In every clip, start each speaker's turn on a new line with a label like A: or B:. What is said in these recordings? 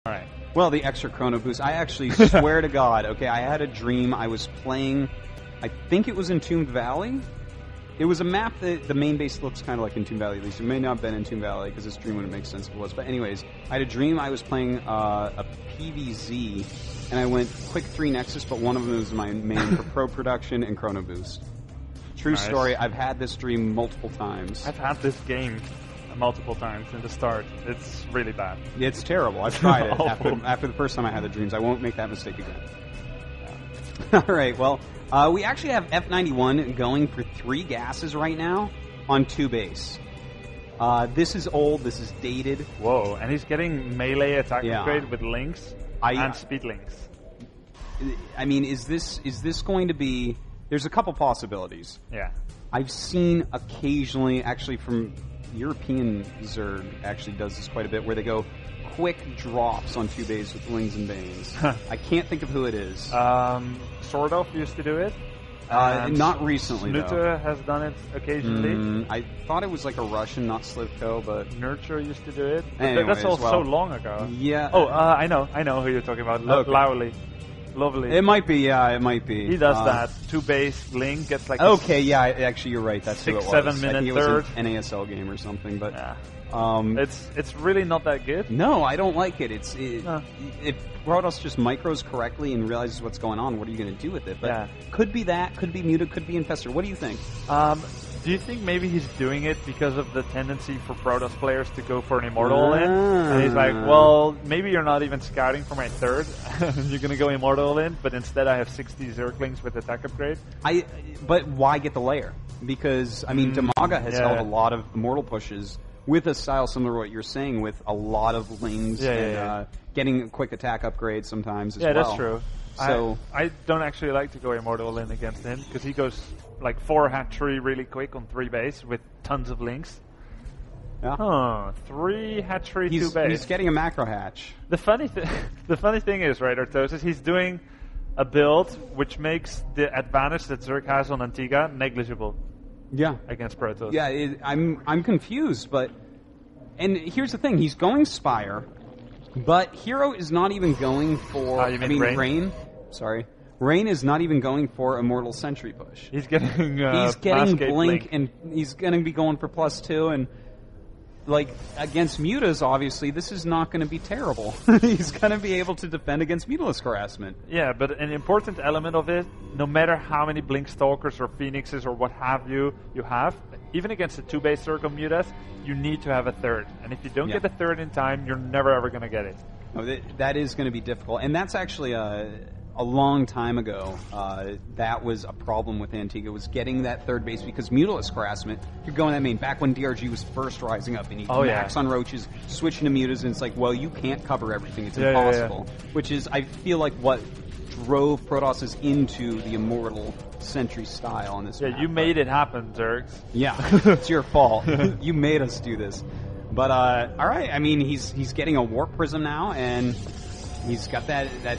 A: All right.
B: Well, the extra chrono boost. I actually swear to God, okay, I had a dream. I was playing, I think it was Entombed Valley. It was a map that the main base looks kind of like Entombed Valley, at least. It may not have been Entombed Valley, because this dream wouldn't make sense if it was. But anyways, I had a dream I was playing a PVZ, and I went Quick 3 Nexus, but one of them was my main for Pro Production and Chrono Boost. True story, I've had this dream multiple times.
A: I've had this game multiple times in the start. It's really bad.
B: It's terrible. I've tried it after the first time I had the dreams. I won't make that mistake again. All right, well, we actually have F91 going for 3 gases right now on 2 base. This is old. This is dated.
A: Whoa, and he's getting melee attack upgrade with links and speed links.
B: I mean, is this going to be... There's a couple possibilities.
A: Yeah.
B: I've seen occasionally, actually from European Zerg actually does this quite a bit, where they go quick drops on 2 bays with Lings and Banes. I can't think of who it is.
A: Sordov used to do it.
B: Not recently,
A: Snuta has done it occasionally.
B: I thought it was like a Russian, not Slivko, but...
A: Nurture used to do it.
B: Anyways,
A: that's also so long ago.
B: Yeah.
A: Oh, I know who you're talking about.
B: Okay.
A: Lowly. Lovely.
B: It might be, yeah, it might be.
A: He does that. 2 base link gets like...
B: Okay, yeah, actually you're right. That's
A: 6,
B: who it was.
A: 7 minute
B: I think
A: third.
B: It was an NASL game or something, but...
A: Yeah. It's really not that good.
B: No, I don't like it. If Protoss just micros correctly and realizes what's going on, what are you going to do with it? But could be that, could be Muta, could be Infestor. What do you think?
A: Do you think maybe he's doing it because of the tendency for Protoss players to go for an Immortal in? And he's like, well, maybe you're not even scouting for my third. You're going to go Immortal in, but instead I have 60 Zerglings with attack upgrade.
B: But why get the layer? Because, I mean, Damaga has held a lot of Immortal pushes with a style similar to what you're saying, with a lot of Lings and getting a quick attack upgrade sometimes as well.
A: Yeah, that's true.
B: So
A: I don't actually like to go Immortal in against him, because he goes like 4 hatchery really quick on 3 base with tons of links.
B: Yeah.
A: 3 hatchery, 2 base.
B: He's getting a macro hatch.
A: The funny thing is, right, Artosis, he's doing a build which makes the advantage that Zerg has on Antigua negligible.
B: Yeah.
A: Against Protoss.
B: Yeah, I'm confused, but... And here's the thing, he's going Spire, but Hero is not even going for...
A: you mean Rain?
B: Sorry. Rain is not even going for Immortal Sentry push.
A: He's getting
B: Blink, and he's going to be going for +2, and like against Mutas, obviously, this is not going to be terrible. He's going to be able to defend against Mutalisk harassment.
A: Yeah, but an important element of it, no matter how many Blink Stalkers or Phoenixes or what have you have, even against a 2-base Circle Mutas, you need to have a third. And if you don't get the third in time, you're never ever going to get it.
B: No, that is going to be difficult. And that's actually a long time ago, that was a problem with Antigua, was getting that third base, because Mutalisk harassment could go in that main. Back when DRG was first rising up, and you max on Roaches, switching to Mutas, and it's like, well, you can't cover everything. It's impossible. Which is, I feel like, what drove Protoss into the Immortal Sentry style on this map.
A: Yeah, you made it happen, Zergs.
B: Yeah, it's your fault. You made us do this. But, all right, I mean, he's getting a Warp Prism now, and he's got that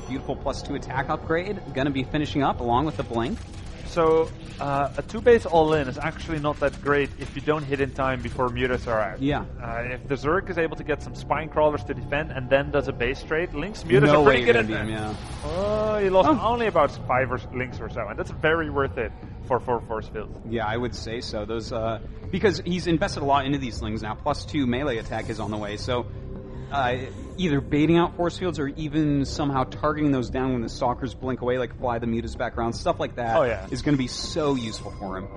B: beautiful +2 attack upgrade. Going to be finishing up along with the Blink.
A: So a 2-base all-in is actually not that great if you don't hit in time before Mutas are out.
B: Yeah.
A: If the Zerg is able to get some Spine Crawlers to defend and then does a base trade, Link's Mutas are pretty good at that. Oh, he lost only about 5 Links or so, and that's very worth it for 4 force fields.
B: Yeah, I would say so. Those because he's invested a lot into these Lings now. +2 melee attack is on the way, so either baiting out force fields or even somehow targeting those down when the Stalkers blink away, like fly the Mutas back around, stuff like that is going to be so useful for him.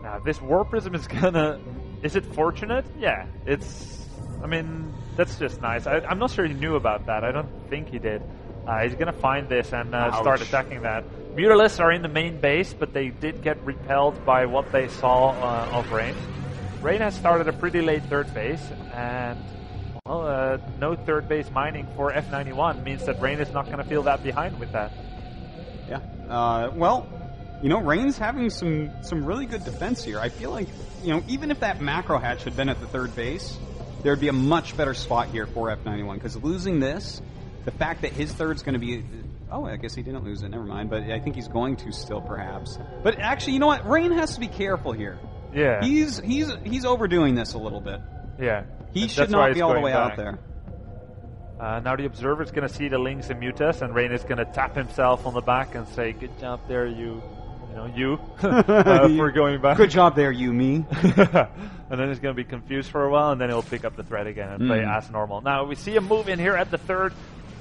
A: Now, this Warp Prism is gonna... Is it fortunate? Yeah, it's... I mean, that's just nice. I'm not sure he knew about that. I don't think he did. He's gonna find this and start attacking that. Mutalisks are in the main base, but they did get repelled by what they saw of Rain. Rain has started a pretty late third base, and... Well, no third base mining for F91 means that Rain is not going to feel that behind with that.
B: Yeah. Well, you know, Rain's having some really good defense here. I feel like, you know, even if that macro hatch had been at the third base, there'd be a much better spot here for F91, because losing this, the fact that his third's going to be... Oh, I guess he didn't lose it. Never mind. But I think he's going to still, perhaps. But actually, you know what? Rain has to be careful here.
A: Yeah.
B: He's overdoing this a little bit.
A: Yeah.
B: He should not be all the way out there.
A: Now the observer is going to see the links and mutas, and Rain is going to tap himself on the back and say, "Good job there, for going back.
B: Good job there, you, me."
A: And then he's going to be confused for a while, and then he'll pick up the thread again and play as normal. Now we see a move in here at the third.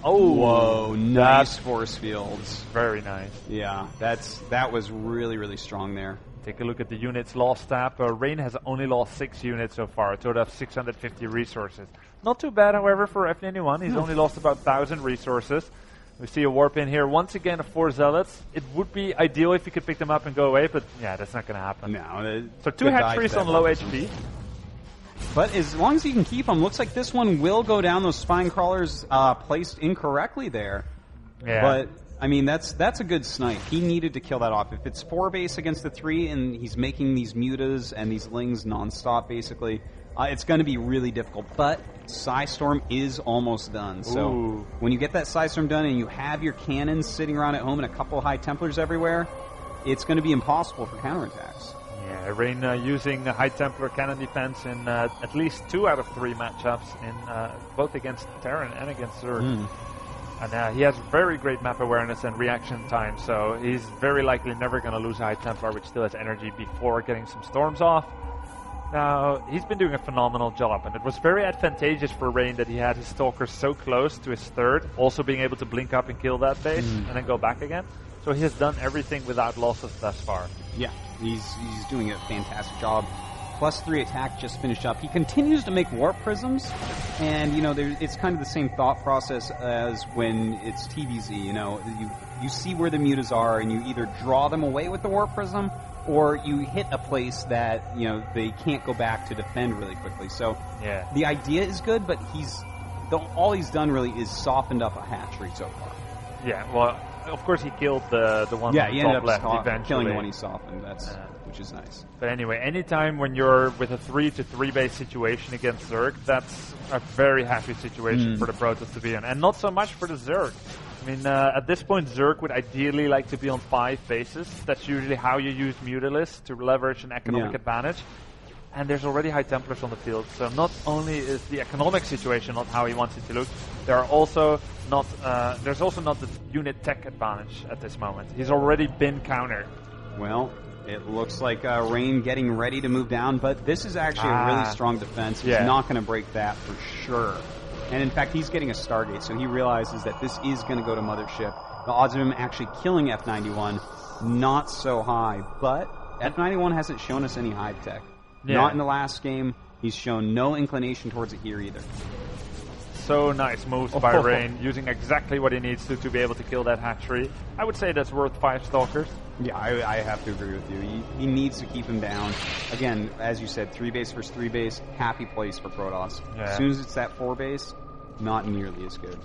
A: Oh,
B: whoa! Nice force fields.
A: Very nice.
B: Yeah, that was really, really strong there.
A: Take a look at the units lost tab. Rain has only lost 6 units so far, a total of 650 resources. Not too bad, however, for F91. He's only lost about 1,000 resources. We see a warp in here. Once again, 4 zealots. It would be ideal if you could pick them up and go away, but yeah, that's not going to happen.
B: No.
A: So 2 hatcheries on low HP.
B: But as long as he can keep them, looks like this one will go down. Those spine crawlers placed incorrectly there.
A: Yeah.
B: But I mean, that's a good snipe. He needed to kill that off. If it's 4 base against the 3 and he's making these mutas and these lings nonstop, basically, it's going to be really difficult. But Psystorm is almost done. So when you get that Psystorm done and you have your cannons sitting around at home and a couple of High Templars everywhere, it's going to be impossible for counterattacks.
A: Yeah, Rain using High Templar cannon defense in at least 2 out of 3 matchups, in both against Terran and against Zerg. And he has very great map awareness and reaction time, so he's very likely never going to lose High Templar, which still has energy, before getting some storms off. Now, he's been doing a phenomenal job, and it was very advantageous for Rain that he had his Stalkers so close to his third, also being able to blink up and kill that base, and then go back again. So he has done everything without losses thus far.
B: Yeah, he's doing a fantastic job. +3 attack just finished up. He continues to make warp prisms, and it's kind of the same thought process as when it's TVZ. You see where the mutas are, and you either draw them away with the warp prism, or you hit a place that they can't go back to defend really quickly. So the idea is good, but all he's done really is softened up a hatchery so far.
A: Yeah, well, of course he killed the one on the top left eventually.
B: Killing the one he softened. Which is nice.
A: But anyway, anytime when you're with a 3-to-3 base situation against Zerg, that's a very happy situation for the Protoss to be in. And not so much for the Zerg. I mean, at this point, Zerg would ideally like to be on 5 bases. That's usually how you use Mutalists to leverage an economic advantage. And there's already High Templars on the field, so not only is the economic situation not how he wants it to look, there's also not the unit tech advantage at this moment. He's already been countered.
B: Well, it looks like Rain getting ready to move down, but this is actually a really strong defense. He's not going to break that for sure. And in fact, he's getting a Stargate, so he realizes that this is going to go to Mothership. The odds of him actually killing F91, not so high, but F91 hasn't shown us any hive tech. Not in the last game. He's shown no inclination towards it here either.
A: So nice moves by Rain, using exactly what he needs to be able to kill that hatchery. I would say that's worth 5 Stalkers.
B: Yeah, I have to agree with you. He needs to keep him down. Again, as you said, 3 base versus 3 base, happy place for Protoss. As soon as it's that 4 base, not nearly as good.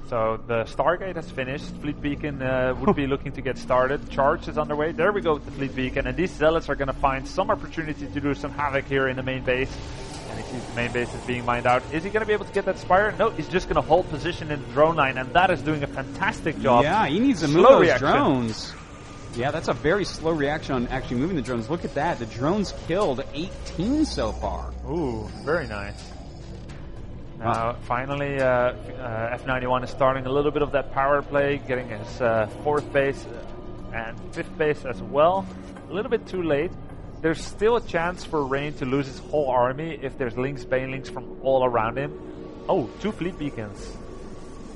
A: So the Stargate has finished. Fleet Beacon would be looking to get started. Charge is underway. There we go with the Fleet Beacon. And these Zealots are going to find some opportunity to do some havoc here in the main base. And he sees the main base is being mined out. Is he going to be able to get that Spire? No, he's just going to hold position in the drone line. And that is doing a fantastic job.
B: Yeah, he needs to move those drones. Yeah, that's a very slow reaction on actually moving the drones. Look at that. The drones killed 18 so far.
A: Ooh, very nice. Now, finally, F91 is starting a little bit of that power play, getting his 4th base and 5th base as well. A little bit too late. There's still a chance for Rain to lose his whole army if there's links, banelings from all around him. Oh, 2 Fleet Beacons.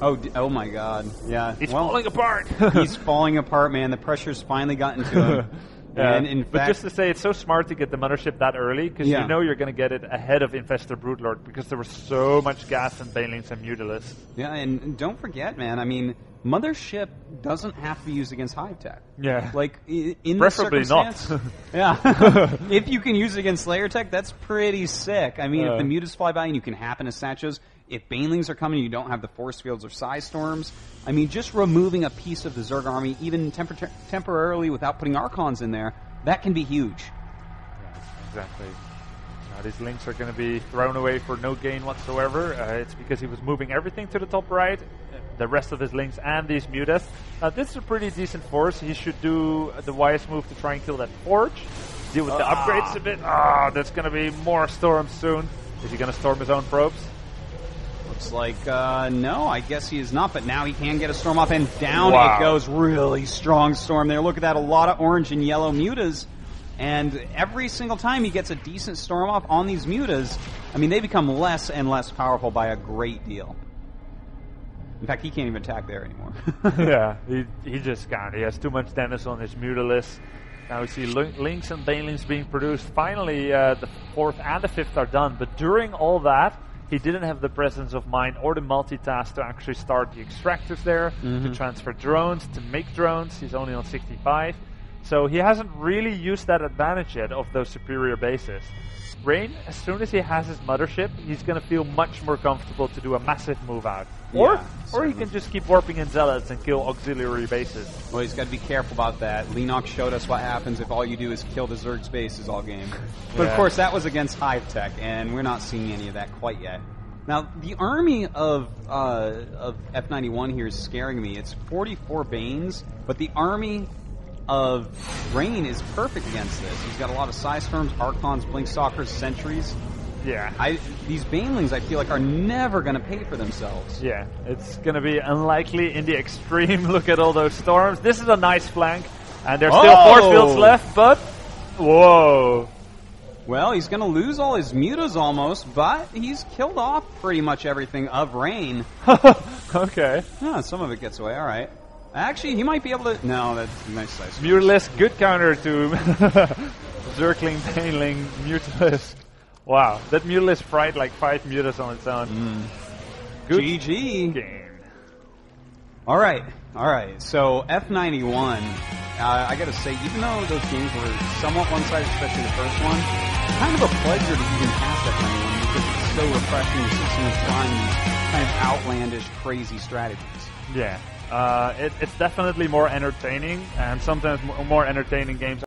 B: Oh my God! Yeah,
A: he's falling apart.
B: He's falling apart, man. The pressure's finally gotten to him. And in fact,
A: but just to say, it's so smart to get the Mothership that early, because you know you're going to get it ahead of Infestor Broodlord, because there was so much gas and banelings and Mutalists.
B: Yeah, and don't forget, man. I mean, Mothership doesn't have to be used against hive tech.
A: Yeah,
B: like in
A: preferably
B: this circumstance,
A: not.
B: Yeah, if you can use it against Slayer tech, that's pretty sick. I mean, if the Mutas fly by and you can happen to Satchos. If Banelings are coming and you don't have the Force Fields or Psystorms, I mean, just removing a piece of the Zerg army, even temporarily without putting Archons in there, that can be huge.
A: Yeah, exactly. Now, these links are going to be thrown away for no gain whatsoever. It's because he was moving everything to the top right, the rest of his links and these Mutas. This is a pretty decent force. He should do the wise move to try and kill that Forge, deal with the upgrades a bit. There's going to be more storms soon. Is he going to storm his own probes?
B: Looks like, no, I guess he is not, but now he can get a Storm off, and down
A: Wow.
B: it goes. Really strong Storm there. Look at that, a lot of orange and yellow mutas, and every single time he gets a decent Storm off on these mutas, I mean, they become less and less powerful by a great deal. In fact, he can't even attack there anymore.
A: Yeah, he just can't. He has too much damage on his Mutalis. Now we see Links and Banelings being produced. Finally, the 4th and the 5th are done, but during all that, he didn't have the presence of mind or the multitask to actually start the extractors there, to transfer drones, to make drones. He's only on 65. So he hasn't really used that advantage yet of those superior bases. Rain, as soon as he has his mothership, he's going to feel much more comfortable to do a massive move out.
B: Yeah,
A: or he can just keep warping in Zealots and kill auxiliary bases.
B: Well, he's got to be careful about that. Leenox showed us what happens if all you do is kill the Zerg's bases all game. But of course, that was against Hive Tech, and we're not seeing any of that quite yet. Now, the army of F91 here is scaring me. It's 44 Banes, but the army of Rain is perfect against this. He's got a lot of Psy Storms, Archons, Blinkstalkers, Sentries.
A: Yeah.
B: These Banelings, I feel like, are never going to pay for themselves.
A: Yeah, it's going to be unlikely in the extreme. Look at all those storms. This is a nice flank, and there's still force fields left, but... Whoa.
B: Well, he's going to lose all his mutas almost, but he's killed off pretty much everything of Rain.
A: Okay.
B: Yeah, some of it gets away, all right. Actually, he might be able to... No, that's a nice size.
A: Mutalis, good counter to Zergling, Baneling, Mutalis. Wow, that Mutalis fried like 5 mutas on its own. Good
B: GG.
A: game.
B: All right. So F91, I got to say, even though those games were somewhat one-sided, especially the first one, kind of a pleasure to even pass F91 because it's so refreshing to see someone trying these kind of outlandish, crazy strategies.
A: Yeah, it's definitely more entertaining, and sometimes more entertaining games